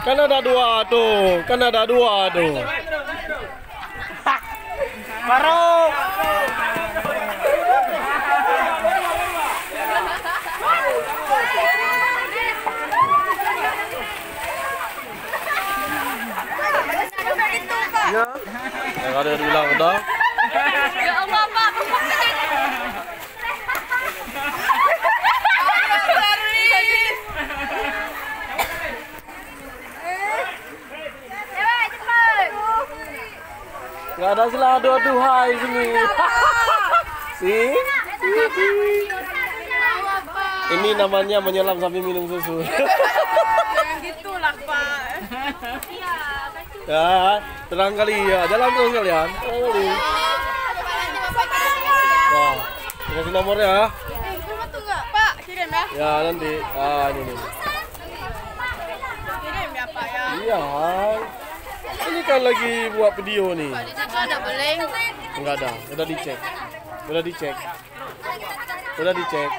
Kan ada dua tuh, kan ada dua tuh. Baru. Ya, yang ada bilang udah. Ya Allah, Pak. Gak ada istilah adu-aduhai sini. Sih. Ini namanya menyelam sambil minum susu. Gitulah, Pak. Ya, tenang kali ya. Jalan terus kalian. Nah, kasih nomornya. Pak, kirim ya. Ya nanti. Ah ini nih. Kirim ya, Pak ya. Iya. Ini kan lagi buat video nih. Di situ ada beling. Enggak ada. Udah dicek. Udah dicek. Udah dicek.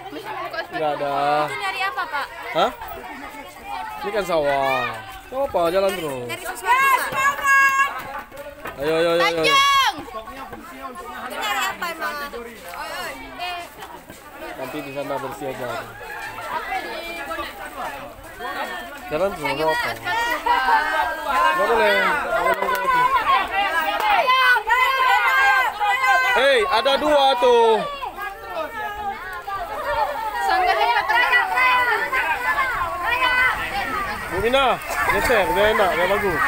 Enggak ada. Itu nyari apa, Pak? Hah? Ini kan sawah. Gak apa, jalan terus. Nyari sesuatu, Pak. Ayo, ayo, ayo, ayo. Tanjung! Itu nyari apa emang? Nanti di sana bersih aja. Jalan terus, gak apa. Gak boleh. Hei, ada dua tuh. Bu Mina, geser, biar enak, biar bagus.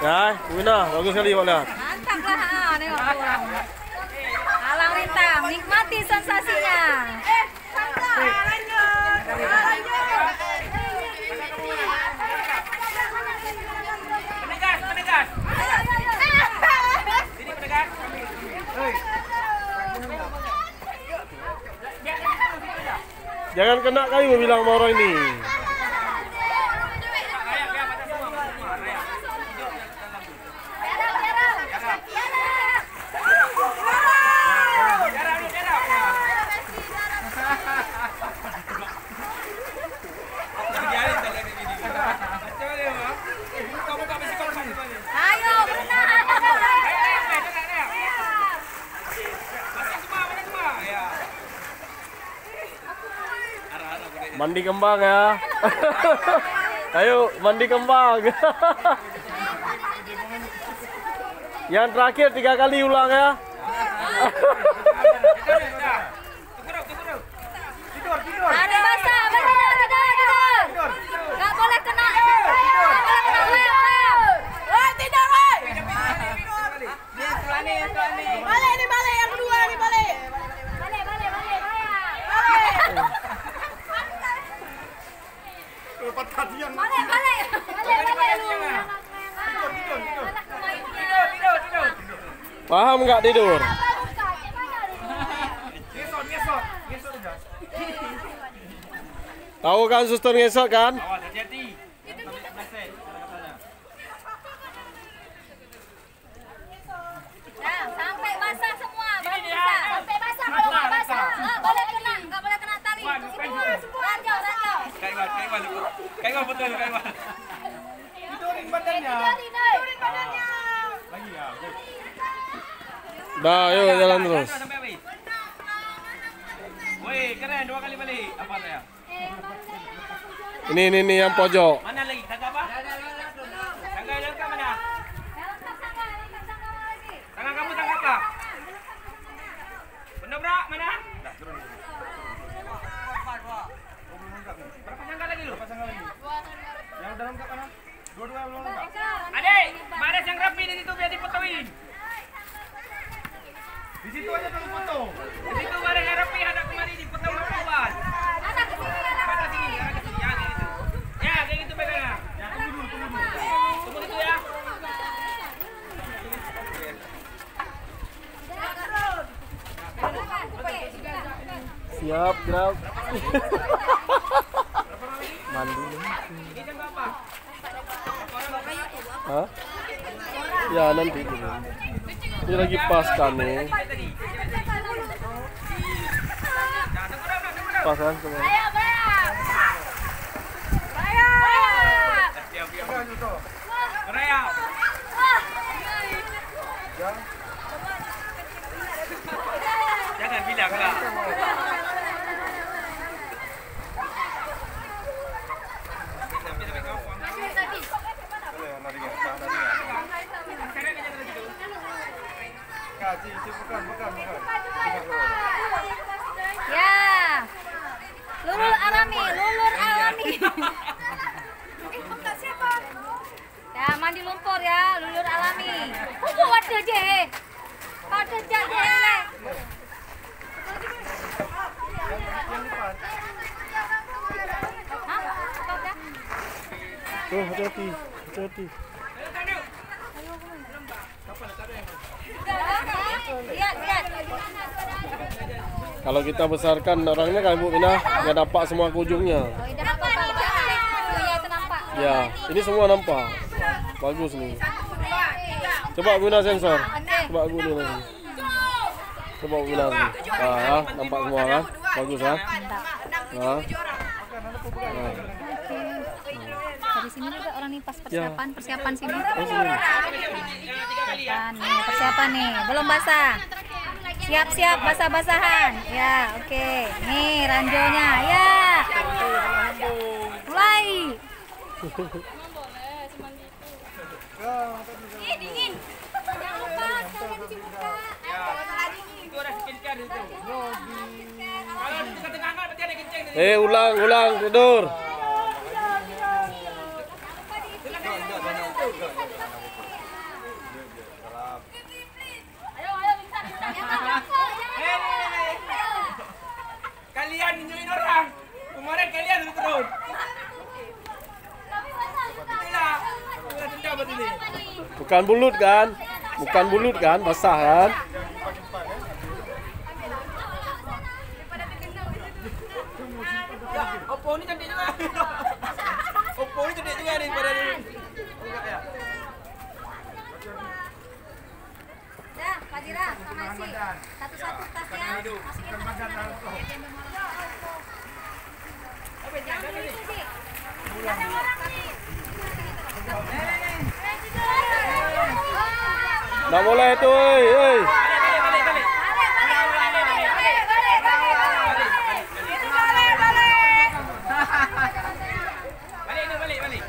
Ya, Bu Mina, bagus sekali Pak lihat. Mantap lah, nengok pulang. Alang rintang, nikmati sensasinya. Jangan kena kayu bilang sama orang ini. Ayo, berenang. Mandi kembang ya. Ayo mandi kembang. Yang terakhir 3 kali ulang ya. Ada basah, benar. Nggak boleh kena. Nggak boleh kena lem. Tidur, woi. Balik nih, balik yang kedua nih, balik. Balik. Paham nggak tidur? Tahu kan suster ngesot kan? Nah, sampai basah semua, baru bisa. Sampai basah, kalau nggak basah, nggak boleh kena tali. Ranjau. Kaiwan betul, kaiwan. Tidurin badannya. Lagi ya. Dah, ayo jalan terus. Woi, keren 2 kali balik. Apa saya? Ini yang pojok. Mana lagi? Tangga apa? Tangga yang ke mana? Tangan kamu tangga apa? Benar, Bro? Mana? Dah, turun. Berapa tangga lagi lu? Yang dalam ke mana? Dua-dua belum lengkap. Adik, baris yang rapi di situ biar difotoin. Di situ aja kamu foto. Di situ baris yang rapi hadap kemari difoto kawan. Anak kesini, Pada sini, ya gitu. Ya, kayak gitu pegangnya. Ya, tunggu dulu. Tunggu gitu ya. Siap, gerak. Mandi. Ini jam berapa? Hah? Ya nanti. Ini lagi pas kan nih. lepas kan semua. Ayo, berang. Ayo. Raya. Jangan bilang lah. Ya. Lulur alami. Ya, mandi lumpur ya, lulur alami. Kuku wadah je. Wadah je. Hah? Apa dah? Tuh, hati-hati. Lihat. Kalau kita besarkan orangnya kan Bu Mina, nggak nampak semua ke ujungnya. Oh, ini nampak Pak. Iya, itu nampak. Ya, ini semua nampak. Bagus nih. Coba guna sensor. Coba guna lagi. Coba guna lagi. Nah, nampak semua kan? Bagus kan? Nah. Dari sini juga orang nih pas persiapan sini. Oh, sini. Persiapan nih, belum basah. Siap-siap basah-basahan. Ya, oke. Nih ranjonya. Ya. Mulai. Dingin. Jangan lupa sekalian cuci muka. Itu ada skincare di situ. Kalau di tengah berarti ada kencing di situ. Ulang, tidur. Kalian nyuin orang. Kemarin kalian turun. Inilah. Udah dendam buat ini. Bukan bulut kan? Basah kan? Ya, Oppo ini cantik juga. Oppo ini cantik juga daripada ini. Ya, Pak Dira, sama isi. Satu-satu tasnya. Masukin Nggak boleh itu, oi. Balik.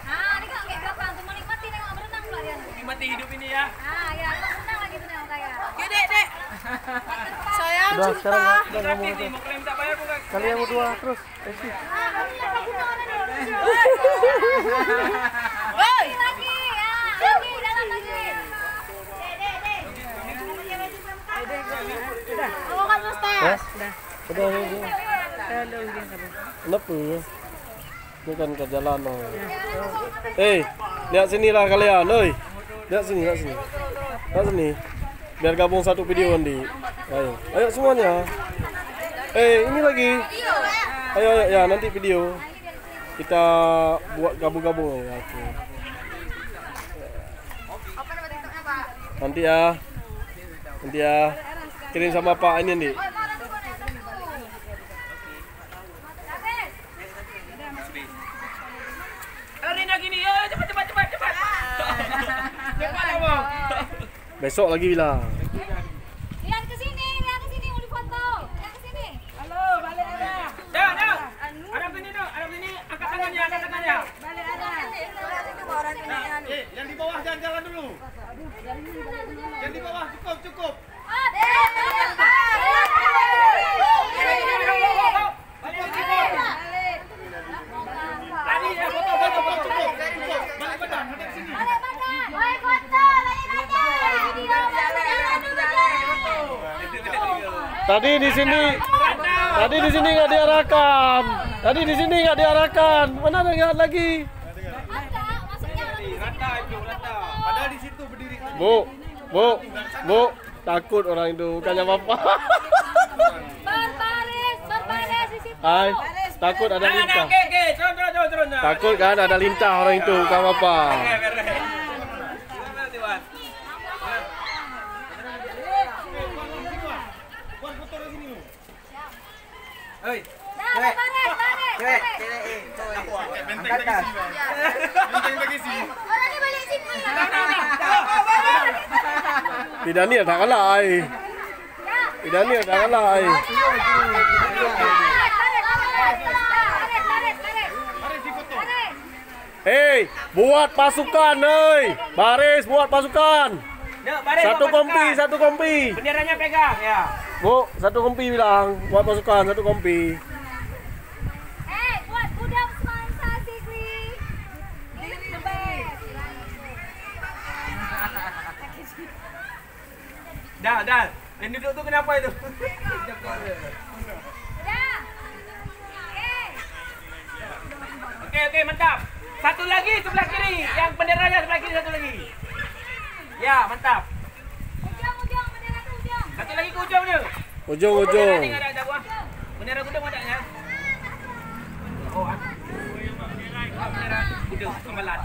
Nah, ini kalau kayak belakang tuh menikmati nengok berenang pula dia. Nikmati hidup ini ya. Ah, ya, berenang lagi tuh nengok saya. Dek. Sayang, Udah, sekarang udah Tapi ngomong nih, mau klaim tak bayar bukan? kalian berdua terus. Lagi, ya. Lagi, dalam lagi. Kamu kan Ustaz. Ya? Udah. Kenapa? Ini kan ke jalan. Lihat sini lah kalian, oi. Lihat sini. Biar gabung satu video nanti. Ayo semuanya. Ini lagi. Ayo ya, nanti video. Kita buat gabung-gabung ya. Oke. Nanti ya. Kirim sama Pak ini nih. Kalau Rina gini, ya cepat. Cepat ngomong. Besok lagi bilang. Lihat ke sini, mau difoto. Lihat ke sini. Jangan. Ada sini, angkat tangannya. Yang di bawah jangan jalan dulu. Yang di bawah cukup. Tadi ya foto cukup. Balik badan, hadap sini. Tadi di sini nggak diarahkan. Mana ada lihat lagi? Rata. Padahal di situ berdiri. Bu, takut orang itu bukannya bapak. Berbaris di situ. Hai, takut ada lintah. Oke, turun. Takut kan ada lintah orang itu bukan bapak. Hei. Dah, baret. Angkat dah. Benteng bagi si. Orang ni balik sini. Tidak ni tak kalah ai. Tidak ni tak kalah ai. Hei, buat pasukan, hei. Baris buat pasukan. Yuk, baris. Satu kompi, satu kompi. Benderanya pegang ya. Bu, satu kompi bilang buat pasukan, satu kompi. Buat budak semangsa Sigri. Ini the best. Dah. Yang duduk tu kenapa itu? Dah. Okey, mantap. Satu lagi sebelah kiri. Yang benderanya sebelah kiri satu lagi. Ya, mantap. Ujung, bendera tu ujung. Satu lagi ke ujung dia. Ujung-ujung. Bendera ada buah. Bendera kuda ada ya? Oh, bendera kuda kemalan.